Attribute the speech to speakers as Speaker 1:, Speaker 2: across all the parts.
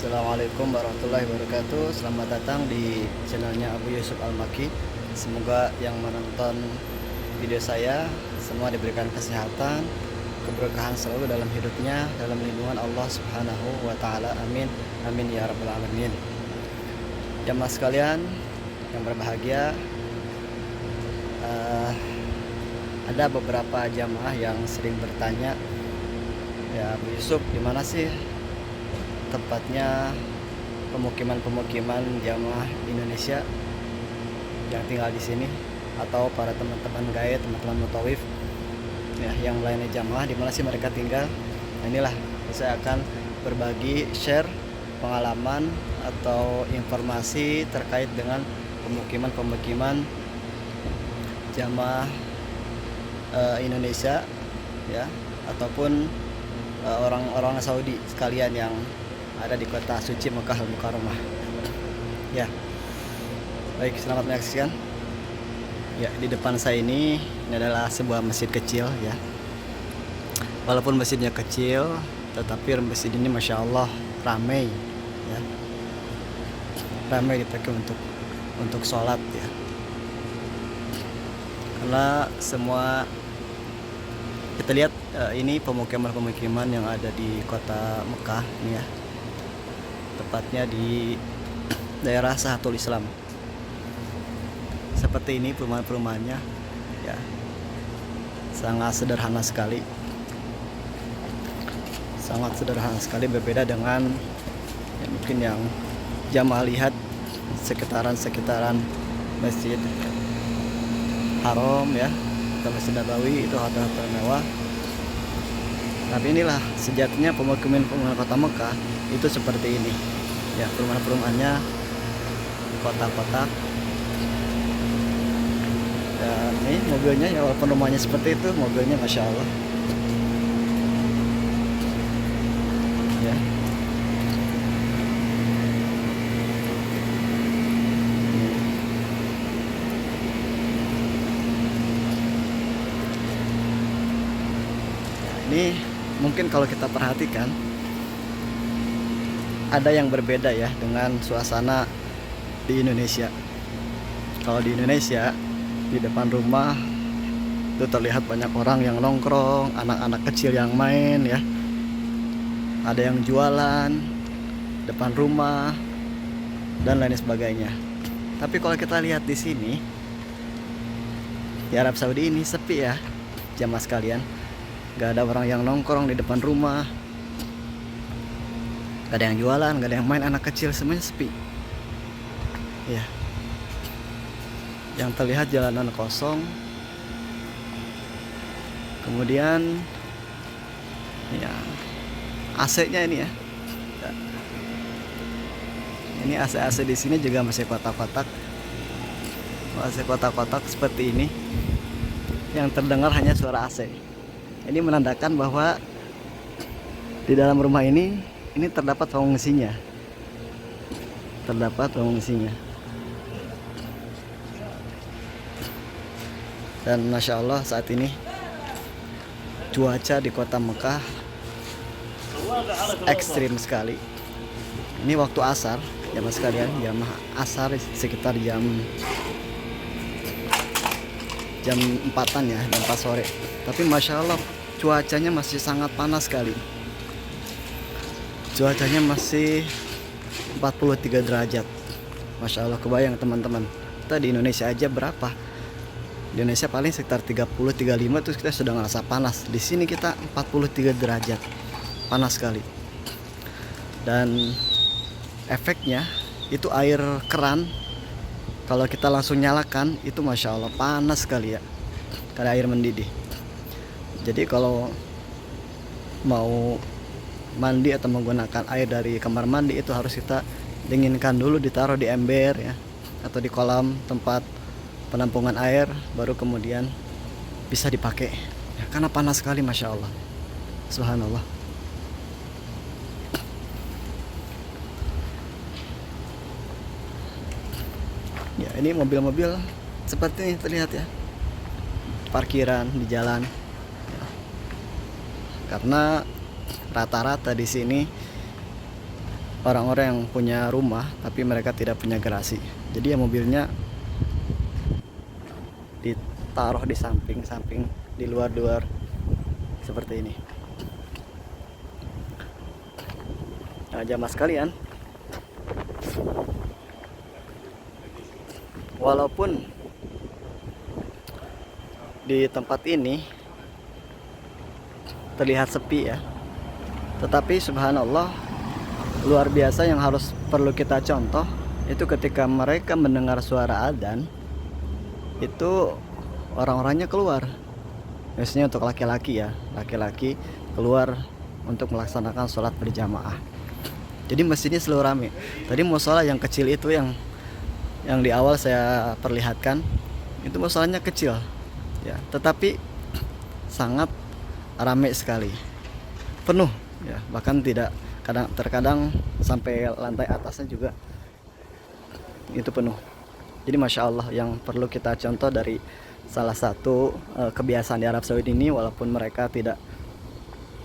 Speaker 1: Assalamualaikum warahmatullahi wabarakatuh. Selamat datang di channelnya Abu Yusuf Al-Maki. Semoga yang menonton video saya semua diberikan kesehatan, keberkahan selalu dalam hidupnya, dalam lindungan Allah Subhanahu wa taala. Amin. Amin ya rabbal alamin. Jamaah sekalian yang berbahagia, ada beberapa jamaah yang sering bertanya, ya Abu Yusuf, di mana sih tepatnya pemukiman-pemukiman jamaah Indonesia yang tinggal di sini, atau para teman-teman gaib, teman-teman mutawif ya yang lainnya jamaah, di mana sih mereka tinggal. Nah, inilah saya akan berbagi share pengalaman atau informasi terkait dengan pemukiman-pemukiman jamaah Indonesia ya, ataupun orang-orang Saudi sekalian yang ada di kota suci Mekah Al-Mukarramah. Ya, baik, selamat menyaksikan. Ya, di depan saya ini adalah sebuah masjid kecil ya. Walaupun masjidnya kecil, tetapi masjid ini masya Allah ramai ya. Ramai dipakai untuk sholat ya. Karena semua kita lihat ini pemukiman-pemukiman yang ada di kota Mekah ini ya. Tepatnya di daerah Sahatul Islam. Seperti ini perumahan-perumahannya ya, sangat sederhana sekali, berbeda dengan ya, mungkin yang jamaah lihat sekitaran Masjid Haram ya, atau Masjid Nabawi, itu hotel-hotel mewah. Tapi inilah sejatinya pemukiman kota Mekah itu seperti ini ya, perumahan-perumahannya di kotak-kotak. Dan ini mobilnya ya, walaupun rumahnya seperti itu, mobilnya masya Allah ya. Ini mungkin kalau kita perhatikan ada yang berbeda ya dengan suasana di Indonesia. Kalau di Indonesia, di depan rumah itu terlihat banyak orang yang nongkrong, anak-anak kecil yang main ya, ada yang jualan depan rumah dan lain sebagainya. Tapi kalau kita lihat di sini di Arab Saudi ini sepi ya jamaah sekalian. Gak ada orang yang nongkrong di depan rumah, gak ada yang jualan, gak ada yang main, anak kecil, semuanya sepi ya. Yang terlihat jalanan kosong. Kemudian ya AC-nya ini ya, ini AC di sini juga masih kotak-kotak, seperti ini. Yang terdengar hanya suara AC. Ini menandakan bahwa di dalam rumah ini terdapat pengungsinya. Dan masya Allah saat ini cuaca di kota Mekah ekstrim sekali. Ini waktu asar, jamaah sekalian, jamaah asar sekitar jam 4-an ya, jam 4 sore. Tapi masya Allah cuacanya masih sangat panas sekali. Cuacanya masih 43 derajat. Masya Allah, kebayang teman-teman, kita di Indonesia aja berapa? Di Indonesia paling sekitar 30-35 terus kita sudah ngerasa panas. Di sini kita 43 derajat, panas sekali. Dan efeknya itu air keran, kalau kita langsung nyalakan itu masya Allah panas sekali ya, karena air mendidih. Jadi kalau mau mandi atau menggunakan air dari kamar mandi itu harus kita dinginkan dulu, ditaruh di ember ya, atau di kolam tempat penampungan air, baru kemudian bisa dipakai ya, karena panas sekali masya Allah, subhanallah. Ya, ini mobil-mobil seperti ini terlihat ya, parkiran di jalan ya. Karena rata-rata di sini orang-orang yang punya rumah tapi mereka tidak punya garasi. Jadi ya mobilnya ditaruh di samping-samping, di luar-luar seperti ini. Nah, jamaah sekalian, walaupun di tempat ini terlihat sepi ya, tetapi subhanallah luar biasa yang harus perlu kita contoh itu ketika mereka mendengar suara adzan itu orang-orangnya keluar. Biasanya untuk laki-laki ya, laki-laki keluar untuk melaksanakan sholat berjamaah. Jadi masjidnya selalu rame. Tadi musola yang kecil itu yang di awal saya perlihatkan itu musolanya kecil ya, tetapi sangat rame sekali, penuh ya, bahkan tidak terkadang sampai lantai atasnya juga itu penuh. Jadi masya Allah, yang perlu kita contoh dari salah satu kebiasaan di Arab Saudi ini, walaupun mereka tidak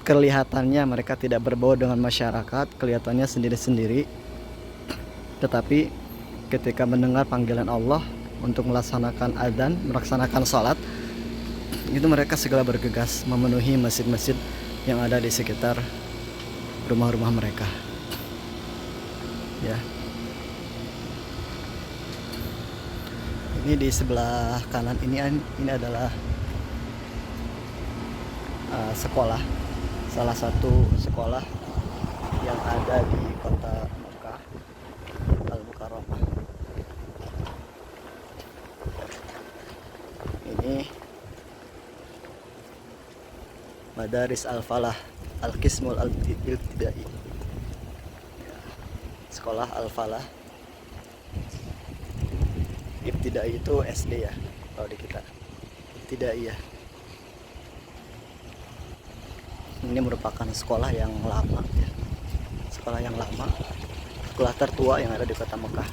Speaker 1: kelihatannya mereka tidak berbau dengan masyarakat, kelihatannya sendiri-sendiri, tetapi ketika mendengar panggilan Allah untuk melaksanakan adzan, melaksanakan sholat, itu mereka segera bergegas memenuhi masjid-masjid yang ada di sekitar rumah-rumah mereka ya. Ini di sebelah kanan ini adalah sekolah, salah satu sekolah yang ada di kota Mekah Al-Mukarramah. Ini Madaris Al-Falah Al-Qismul Al-Ibtidai, sekolah Al-Falah. Ibtidai itu SD ya kalau di kita, Ibtidai ya. Ini merupakan sekolah yang lama ya, sekolah yang lama, sekolah tertua yang ada di kota Mekah.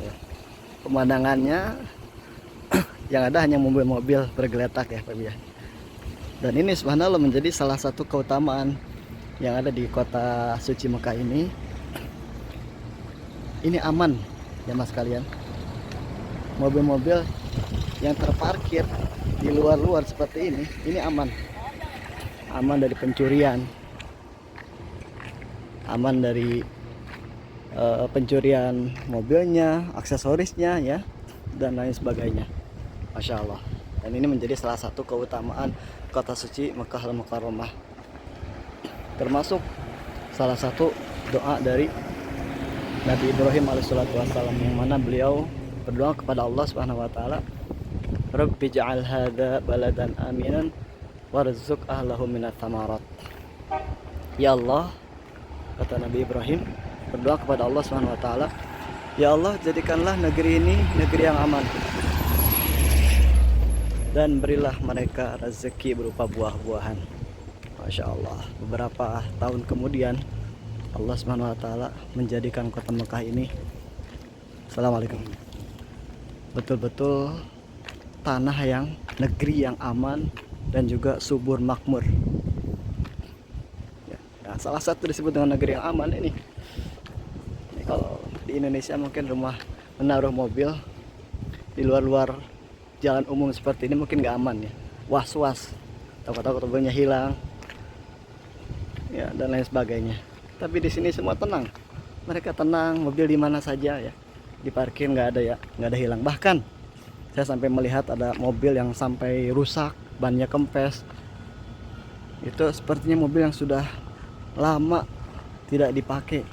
Speaker 1: Ya. Pemandangannya yang ada hanya mobil-mobil bergeletak ya Pak ya. Dan ini subhanallah menjadi salah satu keutamaan yang ada di kota suci Mekah ini. Ini aman ya mas kalian. Mobil-mobil yang terparkir di luar-luar seperti ini aman. Aman dari pencurian, aman dari pencurian mobilnya, aksesorisnya ya, dan lain sebagainya. Masya Allah. Dan ini menjadi salah satu keutamaan kota suci Mekah Al-Mukarramah, termasuk salah satu doa dari Nabi Ibrahim alaihissalam, yang mana beliau berdoa kepada Allah Subhanahu wa taala, Rabbi ja'al hadza baladan aminan warzuq ahlahu minats tsamarat. Ya Allah, kata Nabi Ibrahim berdoa kepada Allah Subhanahu wa taala, ya Allah, jadikanlah negeri ini negeri yang aman dan berilah mereka rezeki berupa buah-buahan. Masya Allah. Beberapa tahun kemudian Allah Subhanahu wa taala menjadikan kota Mekah ini, assalamualaikum, betul-betul tanah yang, negeri yang aman dan juga subur makmur ya. Nah, salah satu disebut dengan negeri yang aman ini kalau di Indonesia mungkin rumah menaruh mobil di luar-luar jalan umum seperti ini mungkin nggak aman ya, was-was, takut-takut mobilnya hilang ya, dan lain sebagainya. Tapi di sini semua tenang, mereka tenang, mobil di mana saja ya diparkir, nggak ada ya, nggak ada hilang. Bahkan saya sampai melihat ada mobil yang sampai rusak, bannya kempes. Itu sepertinya mobil yang sudah lama tidak dipakai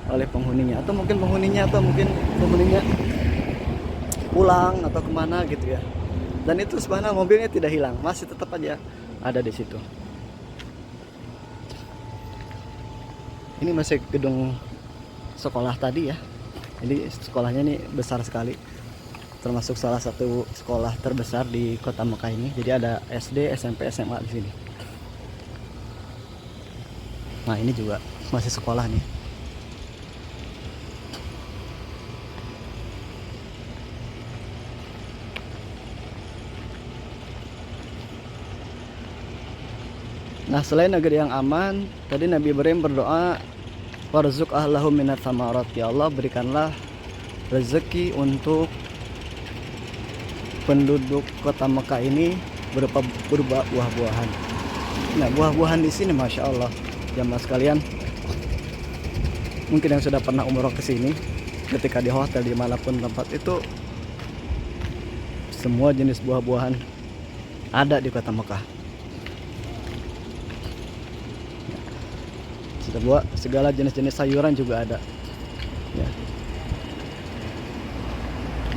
Speaker 1: oleh penghuninya, atau mungkin penghuninya pulang atau kemana gitu ya. Dan itu sebenarnya mobilnya tidak hilang, masih tetap aja ada di situ. Ini masih gedung sekolah tadi ya. Jadi sekolahnya ini besar sekali, termasuk salah satu sekolah terbesar di kota Mekah ini. Jadi ada SD, SMP, SMA di sini. Nah ini juga masih sekolah nih. Nah, selain negeri yang aman, tadi Nabi Ibrahim berdoa, warzuq ahlahu minat samarat, ya Allah berikanlah rezeki untuk penduduk kota Mekah ini berupa buah-buahan. Nah, buah-buahan di sini masya Allah, jamaah sekalian, mungkin yang sudah pernah umroh ke sini, ketika di hotel dimanapun tempat itu, semua jenis buah-buahan ada di kota Mekah. Segala jenis-jenis sayuran juga ada ya.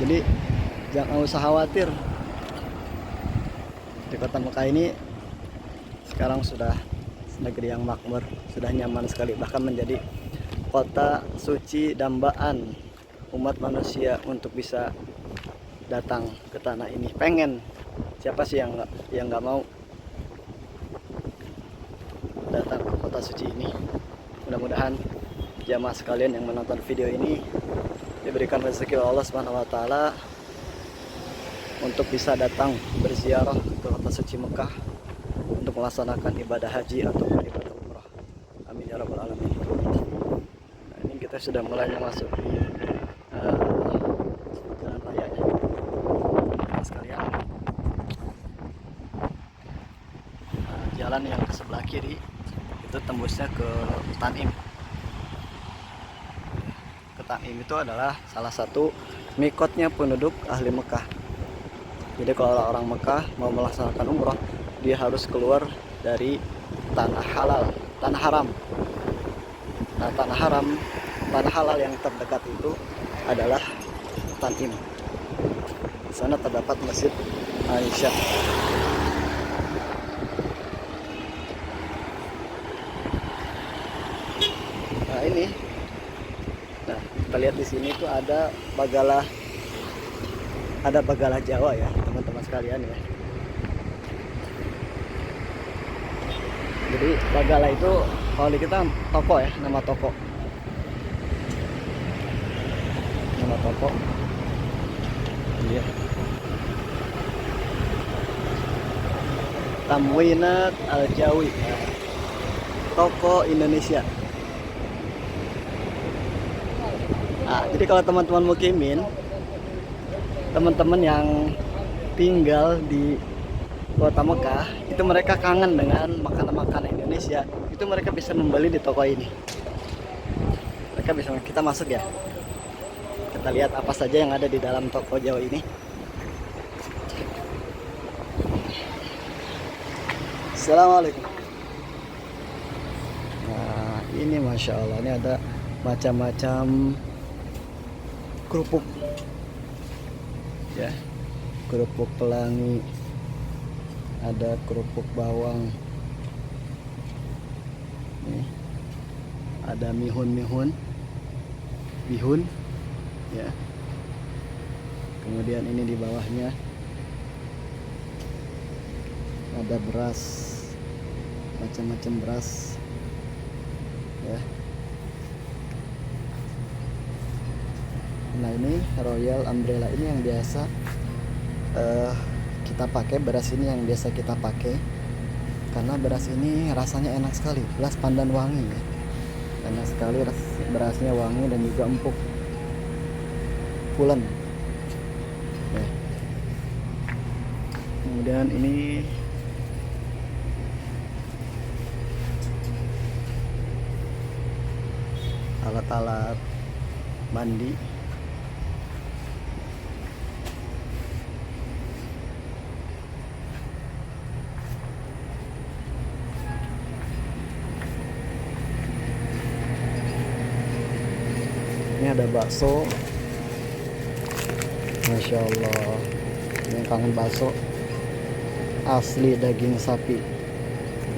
Speaker 1: Jadi jangan usah khawatir, di kota Mekah ini sekarang sudah negeri yang makmur, sudah nyaman sekali, bahkan menjadi kota suci dambaan umat manusia untuk bisa datang ke tanah ini. Pengen, siapa sih yang nggak mau datang ke kota suci ini. Mudah-mudahan jamaah sekalian yang menonton video ini diberikan rezeki oleh Allah Subhanahu wa taala untuk bisa datang berziarah ke kota suci Mekah untuk melaksanakan ibadah haji atau ibadah umrah. Amin ya rabbal alamin. Nah, ini kita sudah mulai memasuki jalan raya ya. Sekalian. Jalan yang ke sebelah kiri itu tembusnya ke Tanim. Ke Tanim itu adalah salah satu mikotnya penduduk ahli Mekah. Jadi kalau orang Mekah mau melaksanakan umrah, dia harus keluar dari tanah halal, tanah haram. Nah, tanah halal yang terdekat itu adalah Tanim. Di sana terdapat Masjid Aisyah. Nah, ini, nah kita lihat di sini tuh ada bagala Jawa ya, teman-teman sekalian ya. Jadi bagala itu kalau di kita toko ya, nama toko. Iya. Tamwinat Al-Jawi, toko Indonesia. Nah, jadi kalau teman-teman mukimin, teman-teman yang tinggal di kota Mekah, itu mereka kangen dengan makanan-makanan Indonesia, itu mereka bisa membeli di toko ini. Kita masuk ya, kita lihat apa saja yang ada di dalam toko Jawa ini. Assalamualaikum. Nah, ini masya Allah, ini ada macam-macam kerupuk ya, kerupuk pelangi, ada kerupuk bawang, nih ada bihun ya, kemudian ini di bawahnya ada beras, macam-macam beras ya. Nah, ini Royal Umbrella, ini yang biasa kita pakai, beras ini yang biasa kita pakai karena beras ini rasanya enak sekali, beras pandan wangi ya. Enak sekali, berasnya wangi dan juga empuk, pulen ya. Kemudian ini alat-alat mandi. Ini ada bakso, masya Allah, yang kangen bakso asli daging sapi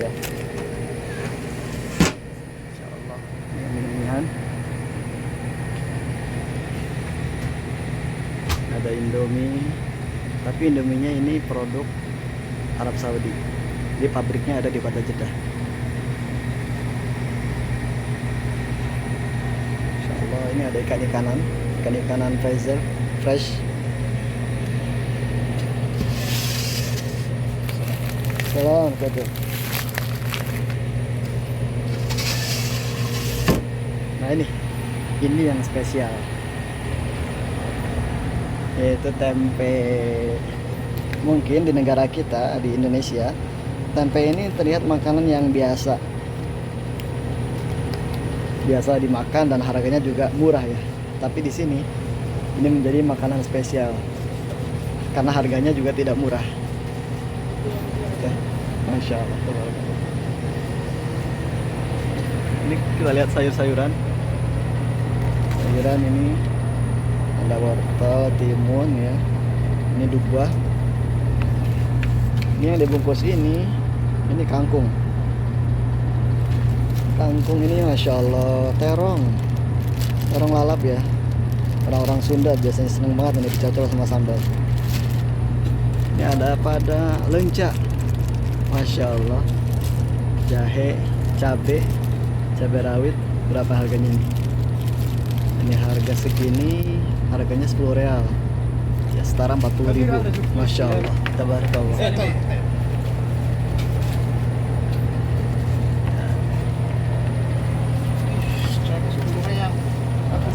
Speaker 1: ya. Masya Allah, ini minuman, ada Indomie, tapi Indominya ini produk Arab Saudi, di pabriknya ada di kota Jeddah. Ini ada ikan-ikanan fresh. Salam, Nah ini yang spesial, yaitu tempe. Mungkin di negara kita di Indonesia, tempe ini terlihat makanan yang biasa dimakan dan harganya juga murah ya. Tapi di sini ini menjadi makanan spesial karena harganya juga tidak murah. Ya, Masya Allah. Ini kita lihat sayuran ini ada wortel, timun ya. Ini duba. Ini yang dibungkus ini kangkung. Kangkung ini Masya Allah terong lalap ya. Orang-orang Sunda biasanya seneng banget ini dicocol sama sambal. Ini ada pada lenca, Masya Allah. Jahe, cabai rawit. Berapa harganya ini? Ini harga segini, harganya 10 real ya, setara 40.000. Masya Allah, tabarakallah.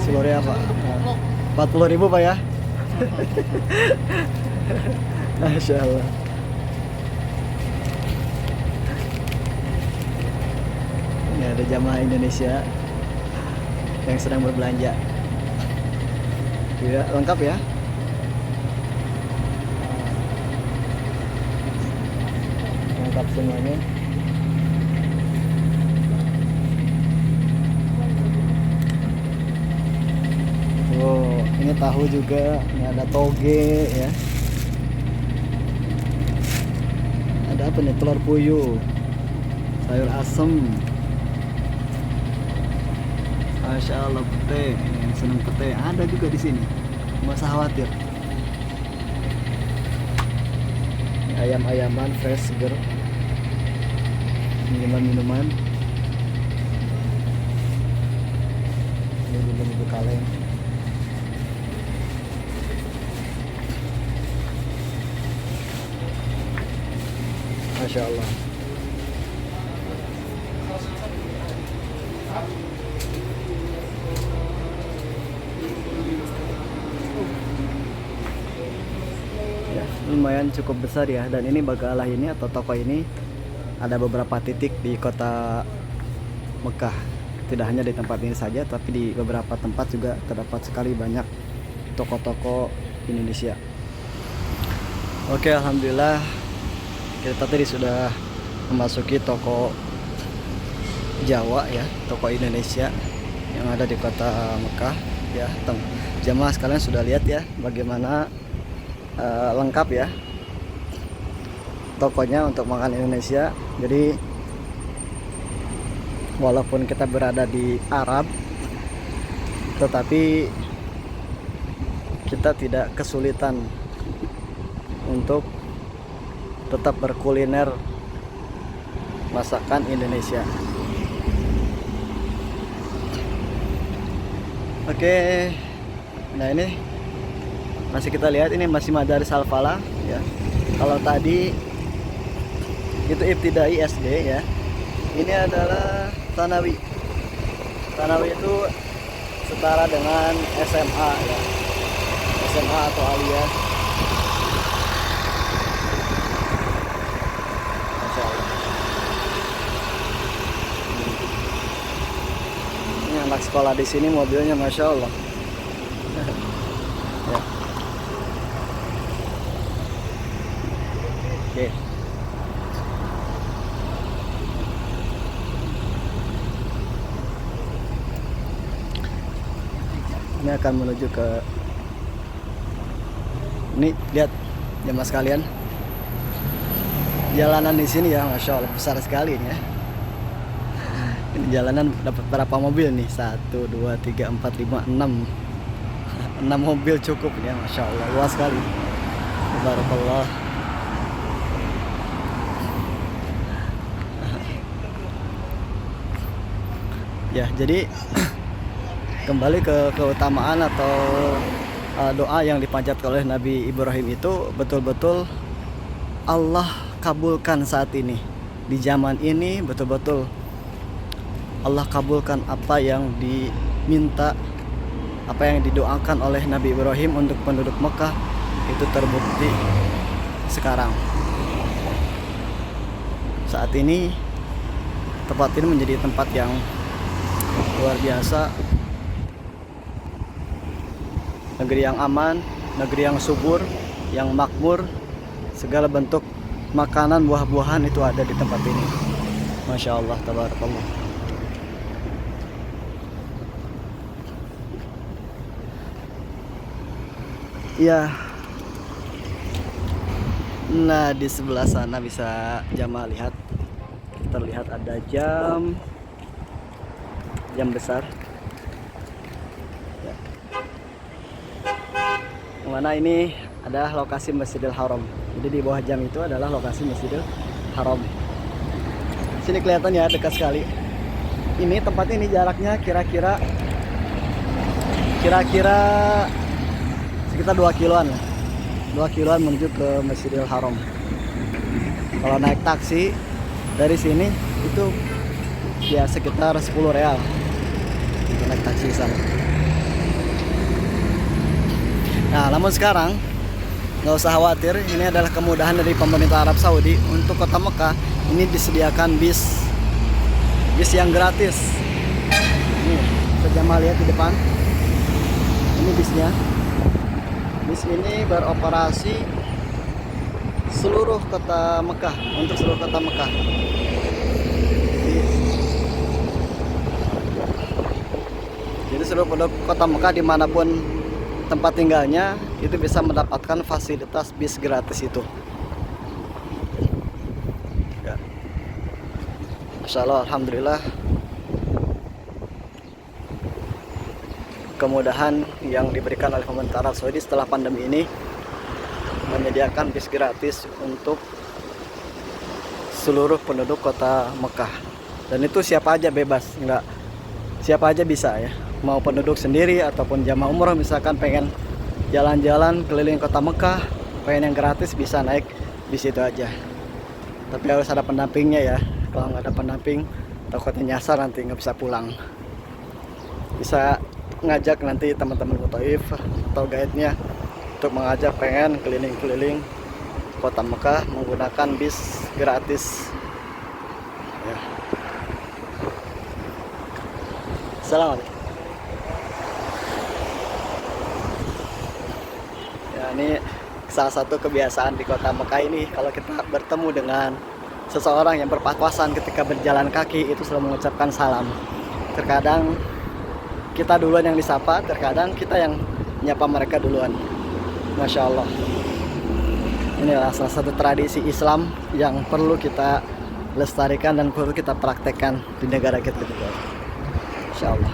Speaker 1: 10 real Pak. 40.000 Pak ya. Masya Allah. Ini ada jamaah Indonesia yang sedang berbelanja. Ya, lengkap ya. Lengkap semuanya. Oh, ini tahu juga. Ini ada toge ya. Ada apa nih? Telur puyuh, sayur asem. Masya Allah, pete. Yang seneng pete ada juga di sini. Nggak usah khawatir. Ayam-ayaman fresh seger. Minuman-minuman. Ini bumbu kaleng. Masya Allah. Ya, lumayan cukup besar ya. Dan ini Bagalah ini atau toko ini ada beberapa titik di kota Mekah. Tidak hanya di tempat ini saja, tapi di beberapa tempat juga terdapat sekali banyak toko-toko Indonesia. Oke, alhamdulillah kita tadi sudah memasuki toko Jawa ya, toko Indonesia yang ada di kota Mekah ya. Jamaah sekalian sudah lihat ya bagaimana lengkap ya tokonya untuk makan Indonesia. Jadi walaupun kita berada di Arab, tetapi kita tidak kesulitan untuk tetap berkuliner masakan Indonesia. Oke, nah ini masih kita lihat, ini masih Madaris Al-Falah ya. Kalau tadi itu Ibtidai SD ya, ini adalah Tsanawi. Tsanawi itu setara dengan SMA ya, SMA atau aliyah. Ini anak sekolah di sini mobilnya Masya Allah. Ya. Oke. Ini akan menuju ke, ini lihat jemaah sekalian, jalanan di sini ya Masya Allah besar sekali ini ya. Ini jalanan dapat berapa mobil nih? 1, 2, 3, 4, 5, 6 mobil cukup ya, Masya Allah luas sekali. Barakallah. Ya, jadi kembali ke keutamaan atau doa yang dipanjatkan oleh Nabi Ibrahim itu betul-betul Allah kabulkan saat ini. Di zaman ini betul-betul Allah kabulkan apa yang minta apa yang didoakan oleh Nabi Ibrahim untuk penduduk Mekah itu terbukti sekarang. Saat ini tempat ini menjadi tempat yang luar biasa, negeri yang aman, negeri yang subur, yang makmur, segala bentuk makanan buah-buahan itu ada di tempat ini. Masya Allah, tabarakallah. Ya, nah di sebelah sana bisa jamaah lihat, terlihat ada jam besar ya. Yang mana ini adalah lokasi Masjidil Haram. Jadi di bawah jam itu adalah lokasi Masjidil Haram. Sini kelihatan ya, dekat sekali. Ini tempat ini jaraknya kira-kira sekitar 2 kiloan lah. 2 kiloan menuju ke Masjidil Haram. Kalau naik taksi dari sini itu ya sekitar 10 real untuk naik taksi sana. Nah, namun sekarang nggak usah khawatir, ini adalah kemudahan dari pemerintah Arab Saudi. Untuk kota Mekah ini disediakan bis yang gratis. Ini sejamaah lihat di depan, ini bisnya. Bis ini beroperasi seluruh kota Mekah, untuk seluruh kota Mekah. Jadi seluruh penduduk kota Mekah dimanapun tempat tinggalnya itu bisa mendapatkan fasilitas bis gratis itu. Ya. Masya Allah, alhamdulillah, kemudahan yang diberikan oleh pemerintah Arab Saudi setelah pandemi ini menyediakan bis gratis untuk seluruh penduduk kota Mekah. Dan itu siapa aja bebas, enggak, siapa aja bisa ya, mau penduduk sendiri ataupun jamaah umroh misalkan pengen jalan-jalan keliling kota Mekah, pengen yang gratis, bisa naik bis itu aja. Tapi harus ada pendampingnya ya, kalau nggak ada pendamping takutnya nyasar nanti nggak bisa pulang. Bisa ngajak nanti teman-teman Mutaif atau guide-nya untuk mengajak pengen keliling-keliling kota Mekah menggunakan bis gratis ya. Assalamualaikum. Ya, ini salah satu kebiasaan di kota Mekah ini, kalau kita bertemu dengan seseorang yang berpapasan ketika berjalan kaki itu selalu mengucapkan salam. Terkadang kita duluan yang disapa, terkadang kita yang nyapa mereka duluan. Masya Allah. Inilah salah satu tradisi Islam yang perlu kita lestarikan dan perlu kita praktekkan di negara kita juga. Masya Allah.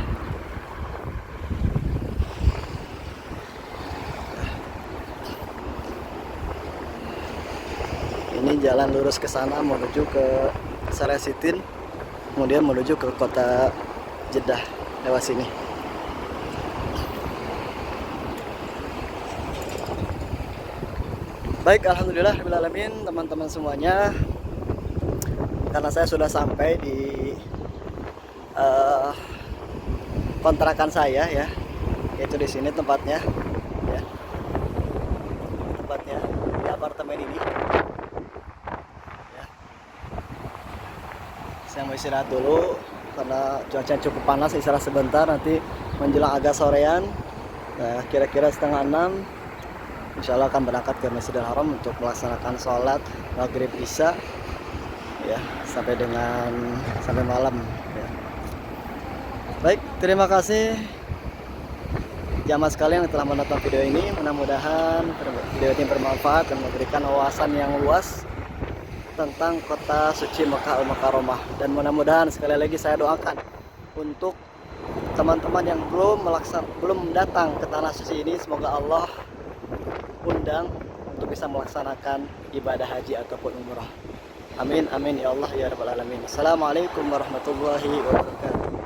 Speaker 1: Ini jalan lurus ke sana menuju ke Salasitin, kemudian menuju ke kota Jeddah lewat sini. Baik, alhamdulillah rabbil alamin, teman-teman semuanya. Karena saya sudah sampai di kontrakan saya ya, yaitu di sini tempatnya ya. Tempatnya di apartemen ini. Ya. Saya mau istirahat dulu karena cuaca cukup panas, istirahat sebentar, nanti menjelang agak sorean. Nah, kira-kira setengah 6 insya Allah akan berangkat ke Masjidil Haram untuk melaksanakan sholat maghrib isya ya, sampai malam ya. Baik, terima kasih jamaah sekalian yang telah menonton video ini. Mudah-mudahan video ini bermanfaat dan memberikan wawasan yang luas tentang kota suci Mekah Al-Mukarramah. Dan mudah-mudahan sekali lagi saya doakan untuk teman-teman yang belum datang ke tanah suci ini, semoga Allah undang untuk bisa melaksanakan ibadah haji ataupun umrah. Amin amin ya Allah ya rabbal alamin. Assalamualaikum warahmatullahi wabarakatuh.